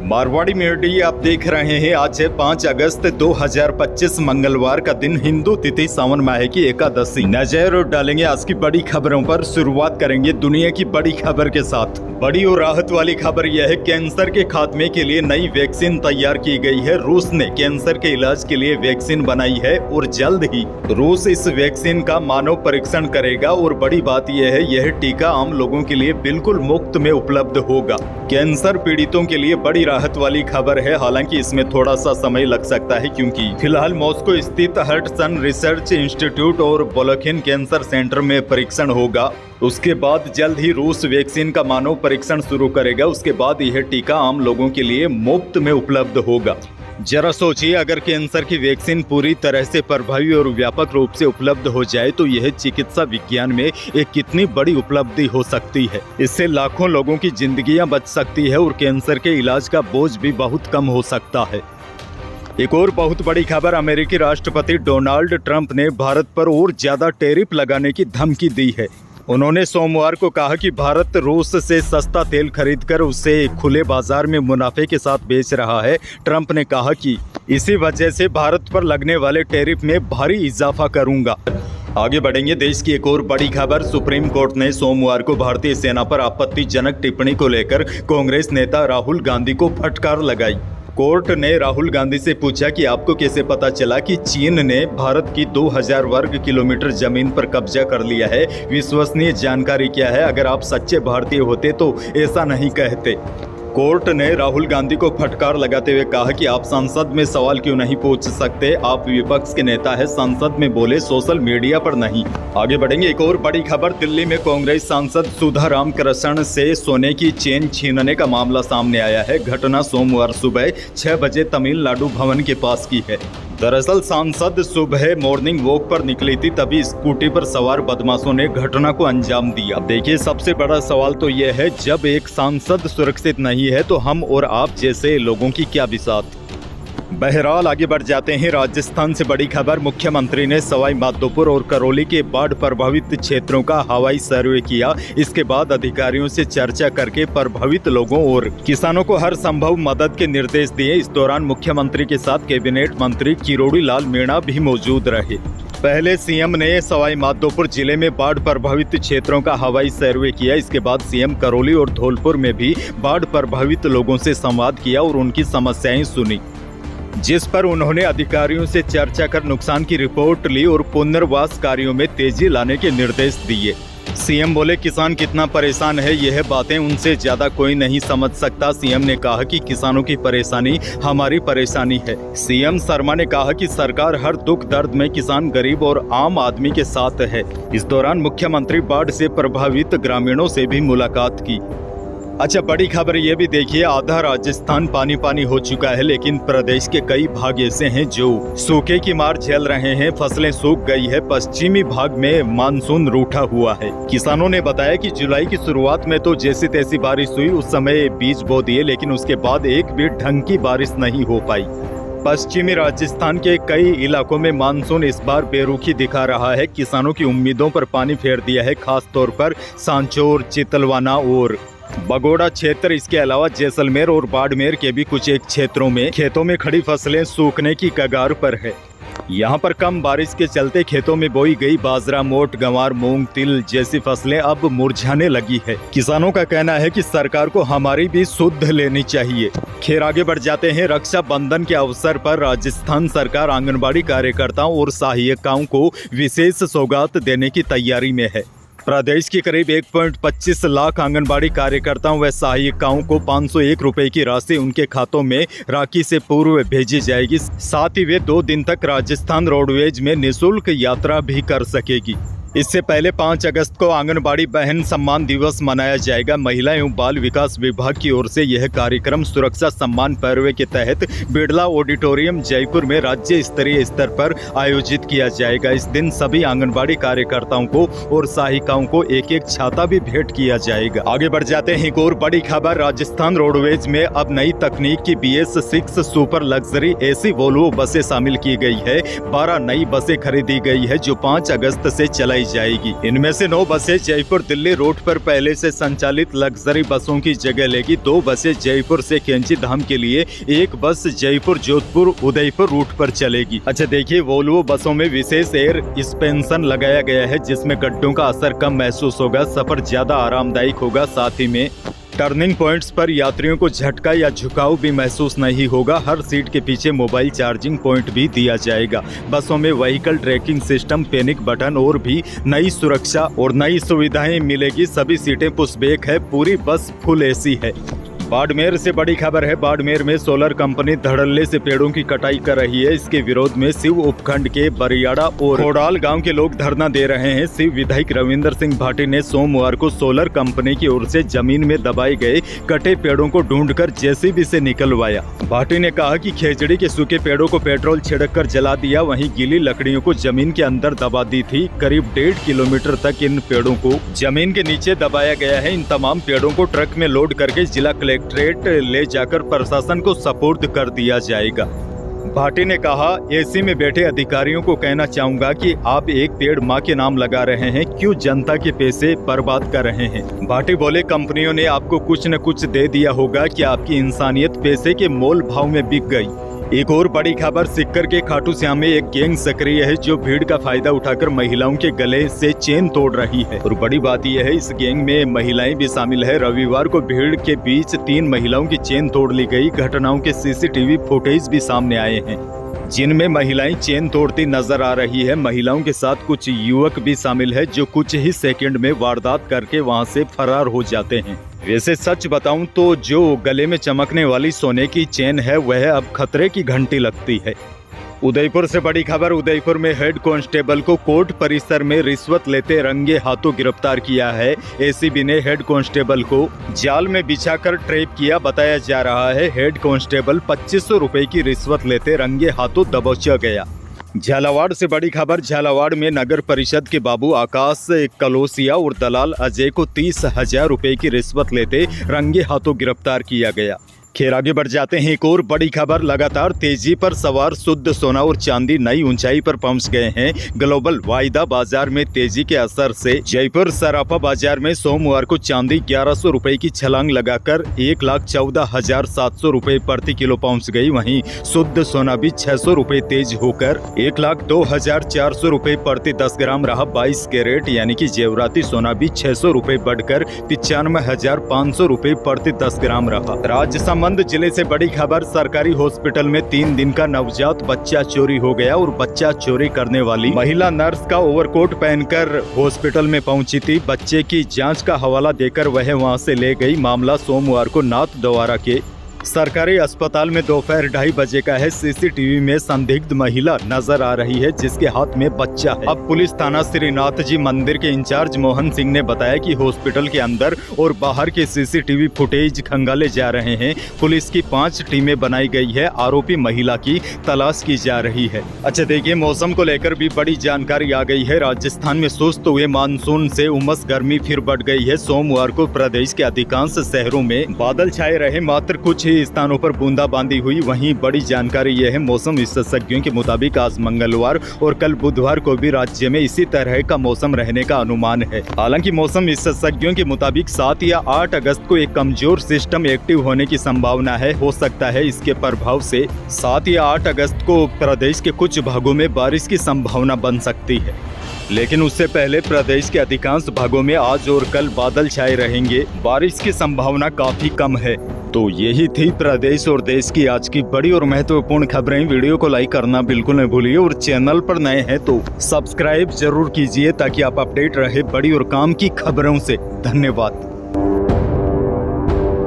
Marwari media आप देख रहे हैं। आज है 5 अगस्त 2025 मंगलवार का दिन, हिंदू तिथि सावन माह की एकादशी। नजर डालेंगे आज की बड़ी खबरों पर। शुरुआत करेंगे दुनिया की बड़ी खबर के साथ। बड़ी और राहत वाली खबर यह है, कैंसर के खात्मे के लिए नई वैक्सीन तैयार की गई है। रूस ने कैंसर के इलाज के लिए वैक्सीन बनाई है और जल्द ही रूस इस वैक्सीन का मानव परीक्षण करेगा। और बड़ी बात यह है, यह टीका आम लोगों के लिए बिल्कुल मुफ्त में उपलब्ध होगा। कैंसर पीड़ितों के लिए बड़ी राहत वाली खबर है। हालांकि इसमें थोड़ा सा समय लग सकता है, क्योंकि फिलहाल मॉस्को स्थित हडसन रिसर्च इंस्टीट्यूट और बोलोखिन कैंसर सेंटर में परीक्षण होगा। उसके बाद जल्द ही रूस वैक्सीन का मानव परीक्षण शुरू करेगा। उसके बाद यह टीका आम लोगों के लिए मुफ्त में उपलब्ध होगा। जरा सोचिए, अगर कैंसर की वैक्सीन पूरी तरह से प्रभावी और व्यापक रूप से उपलब्ध हो जाए तो यह चिकित्सा विज्ञान में एक कितनी बड़ी उपलब्धि हो सकती है। इससे लाखों लोगों की जिंदगियां बच सकती है और कैंसर के इलाज का बोझ भी बहुत कम हो सकता है। एक और बहुत बड़ी खबर, अमेरिकी राष्ट्रपति डोनाल्ड ट्रंप ने भारत पर और ज्यादा टैरिफ लगाने की धमकी दी है। उन्होंने सोमवार को कहा कि भारत रूस से सस्ता तेल खरीदकर उसे खुले बाजार में मुनाफे के साथ बेच रहा है। ट्रंप ने कहा कि इसी वजह से भारत पर लगने वाले टैरिफ में भारी इजाफा करूंगा। आगे बढ़ेंगे। देश की एक और बड़ी खबर, सुप्रीम कोर्ट ने सोमवार को भारतीय सेना पर आपत्तिजनक टिप्पणी को लेकर कांग्रेस नेता राहुल गांधी को फटकार लगाई। कोर्ट ने राहुल गांधी से पूछा कि आपको कैसे पता चला कि चीन ने भारत की 2000 वर्ग किलोमीटर जमीन पर कब्जा कर लिया है। विश्वसनीय जानकारी क्या है? अगर आप सच्चे भारतीय होते तो ऐसा नहीं कहते। कोर्ट ने राहुल गांधी को फटकार लगाते हुए कहा कि आप संसद में सवाल क्यों नहीं पूछ सकते? आप विपक्ष के नेता हैं, संसद में बोले, सोशल मीडिया पर नहीं। आगे बढ़ेंगे। एक और बड़ी खबर, दिल्ली में कांग्रेस सांसद सुधा रामकृष्ण से सोने की चेन छीनने का मामला सामने आया है। घटना सोमवार सुबह 6 बजे तमिलनाडु भवन के पास की है। दरअसल सांसद सुबह मॉर्निंग वॉक पर निकली थी, तभी स्कूटी पर सवार बदमाशों ने घटना को अंजाम दिया। देखिए, सबसे बड़ा सवाल तो यह है, जब एक सांसद सुरक्षित नहीं है तो हम और आप जैसे लोगों की क्या बिसात। बहरहाल आगे बढ़ जाते हैं। राजस्थान से बड़ी खबर, मुख्यमंत्री ने सवाई माधोपुर और करौली के बाढ़ प्रभावित क्षेत्रों का हवाई सर्वे किया। इसके बाद अधिकारियों से चर्चा करके प्रभावित लोगों और किसानों को हर संभव मदद के निर्देश दिए। इस दौरान मुख्यमंत्री के साथ कैबिनेट मंत्री किरोड़ी लाल मीणा भी मौजूद रहे। पहले सीएम ने सवाई माधोपुर जिले में बाढ़ प्रभावित क्षेत्रों का हवाई सर्वे किया। इसके बाद सीएम करौली और धौलपुर में भी बाढ़ प्रभावित लोगों से संवाद किया और उनकी समस्याएं सुनी, जिस पर उन्होंने अधिकारियों से चर्चा कर नुकसान की रिपोर्ट ली और पुनर्वास कार्यों में तेजी लाने के निर्देश दिए। सीएम बोले, किसान कितना परेशान है यह बातें उनसे ज्यादा कोई नहीं समझ सकता। सीएम ने कहा कि किसानों की परेशानी हमारी परेशानी है। सीएम शर्मा ने कहा कि सरकार हर दुख दर्द में किसान, गरीब और आम आदमी के साथ है। इस दौरान मुख्यमंत्री बाढ़ से प्रभावित ग्रामीणों से भी मुलाकात की। अच्छा, बड़ी खबर ये भी देखिए, आधा राजस्थान पानी पानी हो चुका है, लेकिन प्रदेश के कई भाग ऐसे हैं जो सूखे की मार झेल रहे हैं। फसलें सूख गई है। पश्चिमी भाग में मानसून रूठा हुआ है। किसानों ने बताया कि जुलाई की शुरुआत में तो जैसी तैसी बारिश हुई, उस समय बीज बो दिए, लेकिन उसके बाद एक भी ढंग की बारिश नहीं हो पाई। पश्चिमी राजस्थान के कई इलाकों में मानसून इस बार बेरुखी दिखा रहा है। किसानों की उम्मीदों पर पानी फेर दिया है, खास तौर पर सांचौर, चितलवाना और बगोड़ा क्षेत्र। इसके अलावा जैसलमेर और बाड़मेर के भी कुछ एक क्षेत्रों में खेतों में खड़ी फसलें सूखने की कगार पर है। यहाँ पर कम बारिश के चलते खेतों में बोई गई बाजरा, मोट, गंवार, मूंग, तिल जैसी फसलें अब मुरझाने लगी है। किसानों का कहना है कि सरकार को हमारी भी सुध लेनी चाहिए। खैर, आगे बढ़ जाते हैं। रक्षाबंधन के अवसर पर राजस्थान सरकार आंगनबाड़ी कार्यकर्ताओं और सहायिकाओं को विशेष सौगात देने की तैयारी में है। प्रदेश की करीब 1.25 लाख आंगनबाड़ी कार्यकर्ताओं व सहायिकाओं को 501 रुपए की राशि उनके खातों में राखी से पूर्व भेजी जाएगी। साथ ही वे 2 दिन तक राजस्थान रोडवेज में निःशुल्क यात्रा भी कर सकेगी। इससे पहले 5 अगस्त को आंगनबाड़ी बहन सम्मान दिवस मनाया जाएगा। महिला एवं बाल विकास विभाग की ओर से यह कार्यक्रम सुरक्षा सम्मान पर्व के तहत बिड़ला ऑडिटोरियम जयपुर में राज्य स्तरीय स्तर पर आयोजित किया जाएगा। इस दिन सभी आंगनबाड़ी कार्यकर्ताओं को और सहायिकाओं को एक एक छाता भी भेंट किया जाएगा। आगे बढ़ जाते हैं। एक और बड़ी खबर, राजस्थान रोडवेज में अब नई तकनीक की BS6 super luxury AC Volvo बसें शामिल की गई है। 12 नई बसें खरीदी गई है जो 5 अगस्त से चलाई जाएगी। इनमें से 9 बसें जयपुर दिल्ली रूट पर पहले से संचालित लग्जरी बसों की जगह लेगी। 2 बसें जयपुर से कैंची धाम के लिए, 1 बस जयपुर जोधपुर उदयपुर रूट पर चलेगी। अच्छा देखिए, वोल्वो बसों में विशेष एयर सस्पेंशन लगाया गया है जिसमें गड्ढों का असर कम महसूस होगा, सफर ज्यादा आरामदायक होगा। साथ ही में टर्निंग पॉइंट्स पर यात्रियों को झटका या झुकाव भी महसूस नहीं होगा। हर सीट के पीछे मोबाइल चार्जिंग पॉइंट भी दिया जाएगा। बसों में vehicle tracking system, panic button और भी नई सुरक्षा और नई सुविधाएं मिलेगी। सभी सीटें पुशबैक है। पूरी बस फुल एसी है। बाड़मेर से बड़ी खबर है। बाड़मेर में सोलर कंपनी धड़ल्ले से पेड़ों की कटाई कर रही है। इसके विरोध में शिव उपखंड के बरियाड़ा और खोडाल गांव के लोग धरना दे रहे हैं। शिव विधायक रविंद्र सिंह भाटी ने सोमवार को सोलर कंपनी की ओर से जमीन में दबाए गए कटे पेड़ों को ढूंढकर जेसीबी से निकलवाया। भाटी ने कहा कि खेजड़ी के सूखे पेड़ों को पेट्रोल छिड़ककर जला दिया, वहीं गीली लकड़ियों को जमीन के अंदर दबा दी थी। करीब 1.5 किलोमीटर तक इन पेड़ों को जमीन के नीचे दबाया गया है। इन तमाम पेड़ों को ट्रक में लोड करके जिला कलेक्ट्रेट ले जाकर प्रशासन को सपुर्द कर दिया जाएगा। भाटी ने कहा, एसी में बैठे अधिकारियों को कहना चाहूंगा कि आप एक पेड़ मां के नाम लगा रहे हैं, क्यों जनता के पैसे बर्बाद कर रहे हैं। भाटी बोले, कंपनियों ने आपको कुछ न कुछ दे दिया होगा कि आपकी इंसानियत पैसे के मोल भाव में बिक गई। एक और बड़ी खबर, सिक्कर के खाटू श्याम में एक गैंग सक्रिय है जो भीड़ का फायदा उठाकर महिलाओं के गले से चेन तोड़ रही है। और बड़ी बात यह है, इस गैंग में महिलाएं भी शामिल है। रविवार को भीड़ के बीच 3 महिलाओं की चेन तोड़ ली गई। घटनाओं के सीसीटीवी फुटेज भी सामने आए हैं जिनमें महिलाएं चेन तोड़ती नजर आ रही है। महिलाओं के साथ कुछ युवक भी शामिल है जो कुछ ही सेकंड में वारदात करके वहां से फरार हो जाते हैं। वैसे सच बताऊं तो जो गले में चमकने वाली सोने की चेन है वह अब खतरे की घंटी लगती है। उदयपुर से बड़ी खबर, उदयपुर में हेड कांस्टेबल को कोर्ट परिसर में रिश्वत लेते रंगे हाथों गिरफ्तार किया है। एसीबी ने हेड कांस्टेबल को जाल में बिछाकर ट्रैप किया। बताया जा रहा है हेड कांस्टेबल 2500 रुपए की रिश्वत लेते रंगे हाथों दबोचा गया। झालावाड़ से बड़ी खबर, झालावाड़ में नगर परिषद के बाबू आकाश कलोसिया और दलाल अजय को 30,000 रुपए की रिश्वत लेते रंगे हाथों गिरफ्तार किया गया। खैर आगे बढ़ जाते हैं। एक और बड़ी खबर, लगातार तेजी पर सवार शुद्ध सोना और चांदी नई ऊंचाई पर पहुंच गए हैं। ग्लोबल वायदा बाजार में तेजी के असर से जयपुर सराफा बाजार में सोमवार को चांदी 1100 रुपए की छलांग लगाकर 1,14,700 रुपए प्रति किलो पहुंच गई। वहीं शुद्ध सोना भी 600 रुपए तेज होकर 1,02,400 रुपए प्रति 10 ग्राम रहा। 22 कैरेट यानी कि जेवराती सोना भी 600 रुपए बढ़कर 95,500 रुपए प्रति 10 ग्राम रहा। राजस्थान जिले से बड़ी खबर, सरकारी हॉस्पिटल में 3 दिन का नवजात बच्चा चोरी हो गया और बच्चा चोरी करने वाली महिला नर्स का ओवरकोट पहनकर हॉस्पिटल में पहुंची थी। बच्चे की जांच का हवाला देकर वह वहां से ले गई। मामला सोमवार को नाथद्वारा के सरकारी अस्पताल में दोपहर 2:30 बजे का है। सीसीटीवी में संदिग्ध महिला नजर आ रही है जिसके हाथ में बच्चा है। अब पुलिस थाना श्रीनाथ जी मंदिर के इंचार्ज मोहन सिंह ने बताया कि हॉस्पिटल के अंदर और बाहर के सीसीटीवी फुटेज खंगाले जा रहे हैं। पुलिस की 5 टीमें बनाई गई है। आरोपी महिला की तलाश की जा रही है। अच्छा देखिए, मौसम को लेकर भी बड़ी जानकारी आ गई है। राजस्थान में सुस्त हुए मानसून से उमस गर्मी फिर बढ़ गई है। सोमवार को प्रदेश के अधिकांश शहरों में बादल छाए रहे, मात्र कुछ स्थानों पर बूंदाबांदी हुई। वहीं बड़ी जानकारी यह है, मौसम विशेषज्ञों के मुताबिक आज मंगलवार और कल बुधवार को भी राज्य में इसी तरह का मौसम रहने का अनुमान है। हालांकि मौसम विशेषज्ञों के मुताबिक 7 या 8 अगस्त को एक कमजोर सिस्टम एक्टिव होने की संभावना है। हो सकता है इसके प्रभाव से 7 या 8 अगस्त को प्रदेश के कुछ भागों में बारिश की संभावना बन सकती है, लेकिन उससे पहले प्रदेश के अधिकांश भागों में आज और कल बादल छाए रहेंगे। बारिश की संभावना काफी कम है। तो यही थी प्रदेश और देश की आज की बड़ी और महत्वपूर्ण खबरें। वीडियो को लाइक करना बिल्कुल न भूलिए और चैनल पर नए हैं तो सब्सक्राइब जरूर कीजिए ताकि आप अपडेट रहे बड़ी और काम की खबरों से। धन्यवाद।